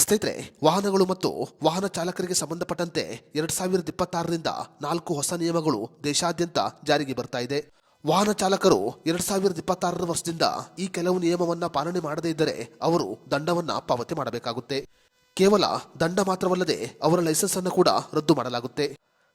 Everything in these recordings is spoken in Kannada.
ಸ್ನೇಹಿತರೆ, ವಾಹನಗಳು ಮತ್ತು ವಾಹನ ಚಾಲಕರಿಗೆ ಸಂಬಂಧಪಟ್ಟಂತೆ 2026ರಿಂದ 4 ಹೊಸ ನಿಯಮಗಳು ದೇಶಾದ್ಯಂತ ಜಾರಿಗೆ ಬರ್ತಾ ಇದೆ. ವಾಹನ ಚಾಲಕರು 2026 ವರ್ಷದಿಂದ ಈ ಕೆಲವು ನಿಯಮವನ್ನ ಪಾಲನೆ ಮಾಡದೇ ಇದ್ದರೆ ಅವರು ದಂಡವನ್ನ ಪಾವತಿ ಮಾಡಬೇಕಾಗುತ್ತೆ. ಕೇವಲ ದಂಡ ಮಾತ್ರವಲ್ಲದೆ ಅವರ ಲೈಸೆನ್ಸ್ ಅನ್ನು ಕೂಡ ರದ್ದು ಮಾಡಲಾಗುತ್ತೆ.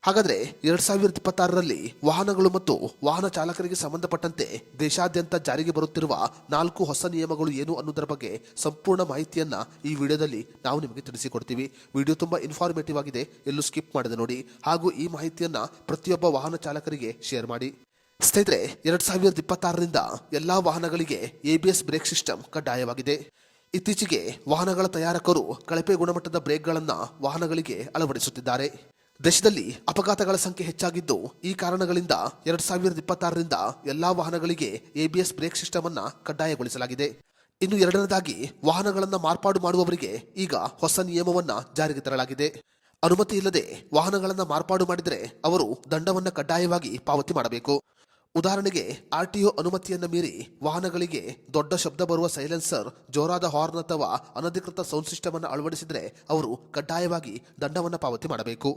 ಹಾಗಾದ್ರೆ 2026ರಲ್ಲಿ ವಾಹನಗಳು ಮತ್ತು ವಾಹನ ಚಾಲಕರಿಗೆ ಸಂಬಂಧಪಟ್ಟಂತೆ ದೇಶಾದ್ಯಂತ ಜಾರಿಗೆ ಬರುತ್ತಿರುವ 4 ಹೊಸ ನಿಯಮಗಳು ಏನು ಅನ್ನೋದರ ಬಗ್ಗೆ ಸಂಪೂರ್ಣ ಮಾಹಿತಿಯನ್ನ ಈ ವಿಡಿಯೋದಲ್ಲಿ ನಾವು ನಿಮಗೆ ತಿಳಿಸಿಕೊಡ್ತೀವಿ. ವಿಡಿಯೋ ತುಂಬಾ ಇನ್ಫಾರ್ಮೇಟಿವ್ ಆಗಿದೆ, ಎಲ್ಲೂ ಸ್ಕಿಪ್ ಮಾಡದೆ ನೋಡಿ. ಹಾಗೂ ಈ ಮಾಹಿತಿಯನ್ನ ಪ್ರತಿಯೊಬ್ಬ ವಾಹನ ಚಾಲಕರಿಗೆ ಶೇರ್ ಮಾಡಿ. ಸ್ನೇಹಿತರೆ, 2026ರಿಂದ ಎಲ್ಲಾ ವಾಹನಗಳಿಗೆ ABS ಬ್ರೇಕ್ ಸಿಸ್ಟಮ್ ಕಡ್ಡಾಯವಾಗಿದೆ. ಇತ್ತೀಚೆಗೆ ವಾಹನಗಳ ತಯಾರಕರು ಕಳಪೆ ಗುಣಮಟ್ಟದ ಬ್ರೇಕ್ಗಳನ್ನು ವಾಹನಗಳಿಗೆ ಅಳವಡಿಸುತ್ತಿದ್ದಾರೆ. ದೇಶದಲ್ಲಿ ಅಪಘಾತಗಳ ಸಂಖ್ಯೆ ಹೆಚ್ಚಾಗಿದ್ದು, ಈ ಕಾರಣಗಳಿಂದ 2026ರಿಂದ ಎಲ್ಲಾ ವಾಹನಗಳಿಗೆ ABS ಬ್ರೇಕ್ ಸಿಸ್ಟಮ್ ಅನ್ನ ಕಡ್ಡಾಯಗೊಳಿಸಲಾಗಿದೆ. ಇನ್ನು ಎರಡನೇದಾಗಿ, ವಾಹನಗಳನ್ನು ಮಾರ್ಪಾಡು ಮಾಡುವವರಿಗೆ ಈಗ ಹೊಸ ನಿಯಮವನ್ನ ಜಾರಿಗೆ ತರಲಾಗಿದೆ. ಅನುಮತಿ ಇಲ್ಲದೆ ವಾಹನಗಳನ್ನು ಮಾರ್ಪಾಡು ಮಾಡಿದರೆ ಅವರು ದಂಡವನ್ನ ಕಡ್ಡಾಯವಾಗಿ ಪಾವತಿ ಮಾಡಬೇಕು. ಉದಾಹರಣೆಗೆ, RTO ಅನುಮತಿಯನ್ನ ಮೀರಿ ವಾಹನಗಳಿಗೆ ದೊಡ್ಡ ಶಬ್ದ ಬರುವ ಸೈಲೆನ್ಸರ್, ಜೋರಾದ ಹಾರ್ನ್ ಅಥವಾ ಅನಧಿಕೃತ ಸೌಂಡ್ ಸಿಸ್ಟಮ್ ಅನ್ನು ಅಳವಡಿಸಿದರೆ ಅವರು ಕಡ್ಡಾಯವಾಗಿ ದಂಡವನ್ನ ಪಾವತಿ ಮಾಡಬೇಕು.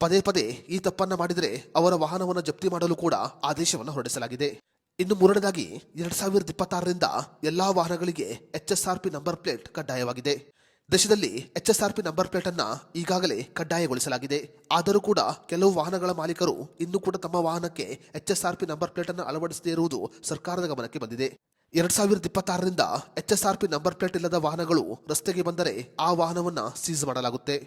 ಪದೇ ಪದೇ ಈ ತಪ್ಪನ್ನ ಮಾಡಿದರೆ ಅವರ ವಾಹನವನ್ನು ಜಪ್ತಿ ಮಾಡಲು ಕೂಡ ಆದೇಶವನ್ನು ಹೊರಡಿಸಲಾಗಿದೆ. ಇನ್ನು ಮೂರನೇದಾಗಿ, 2026ರಿಂದ ಎಲ್ಲಾ ವಾಹನಗಳಿಗೆ HSRP ನಂಬರ್ ಪ್ಲೇಟ್ ಕಡ್ಡಾಯವಾಗಿದೆ. ದೇಶದಲ್ಲಿ HSRP ನಂಬರ್ ಪ್ಲೇಟ್ ಅನ್ನ ಈಗಾಗಲೇ ಕಡ್ಡಾಯಗೊಳಿಸಲಾಗಿದೆ. ಆದರೂ ಕೂಡ ಕೆಲವು ವಾಹನಗಳ ಮಾಲೀಕರು ಇನ್ನೂ ಕೂಡ ತಮ್ಮ ವಾಹನಕ್ಕೆ HSRP ನಂಬರ್ ಪ್ಲೇಟ್ ಅನ್ನು ಅಳವಡಿಸದೇ ಇರುವುದು ಸರ್ಕಾರದ ಗಮನಕ್ಕೆ ಬಂದಿದೆ. 2026ರಿಂದ HSRP ನಂಬರ್ ಪ್ಲೇಟ್ ಇಲ್ಲದ ವಾಹನಗಳು ರಸ್ತೆಗೆ ಬಂದರೆ ಆ ವಾಹನವನ್ನ ಸೀಸ್ ಮಾಡಲಾಗುತ್ತೆ.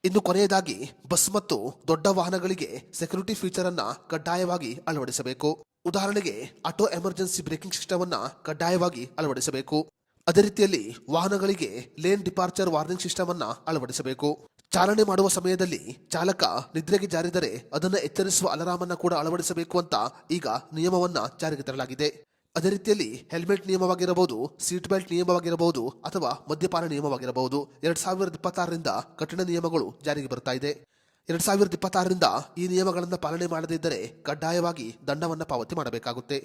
ಇನ್ನು ಕೊನೆಯದಾಗಿ, ಬಸ್ ಮತ್ತು ದೊಡ್ಡ ವಾಹನಗಳಿಗೆ ಸೆಕ್ಯೂರಿಟಿ ಫೀಚರ್ ಅನ್ನ ಕಡ್ಡಾಯವಾಗಿ ಅಳವಡಿಸಬೇಕು. ಉದಾಹರಣೆಗೆ, ಆಟೋ ಎಮರ್ಜೆನ್ಸಿ ಬ್ರೇಕಿಂಗ್ ಸಿಸ್ಟಮ್ ಅನ್ನ ಕಡ್ಡಾಯವಾಗಿ ಅಳವಡಿಸಬೇಕು. ಅದೇ ರೀತಿಯಲ್ಲಿ ವಾಹನಗಳಿಗೆ ಲೇನ್ ಡಿಪಾರ್ಚರ್ ವಾರ್ನಿಂಗ್ ಸಿಸ್ಟಮ್ ಅನ್ನ ಅಳವಡಿಸಬೇಕು. ಚಾಲನೆ ಮಾಡುವ ಸಮಯದಲ್ಲಿ ಚಾಲಕ ನಿದ್ರೆಗೆ ಜಾರಿದರೆ ಅದನ್ನು ಎಚ್ಚರಿಸುವ ಅಲಾರಾಮ್ ಅನ್ನ ಕೂಡ ಅಳವಡಿಸಬೇಕು ಅಂತ ಈಗ ನಿಯಮವನ್ನ ಜಾರಿಗೆ ತರಲಾಗಿದೆ. ಅದೇ ರೀತಿಯಲ್ಲಿ ಹೆಲ್ಮೆಟ್ ನಿಯಮವಾಗಿರಬಹುದು, ಸೀಟ್ ಬೆಲ್ಟ್ ನಿಯಮವಾಗಿರಬಹುದು ಅಥವಾ ಮದ್ಯಪಾನ ನಿಯಮವಾಗಿರಬಹುದು. 2026ರಿಂದ ಕಠಿಣ ನಿಯಮಗಳು ಜಾರಿಗೆ ಬರ್ತಾ ಇದೆ. 2026ರಿಂದ ಈ ನಿಯಮಗಳನ್ನು ಪಾಲನೆ ಮಾಡದೇ ಇದ್ದರೆ ಕಡ್ಡಾಯವಾಗಿ ದಂಡವನ್ನು ಪಾವತಿ ಮಾಡಬೇಕಾಗುತ್ತೆ.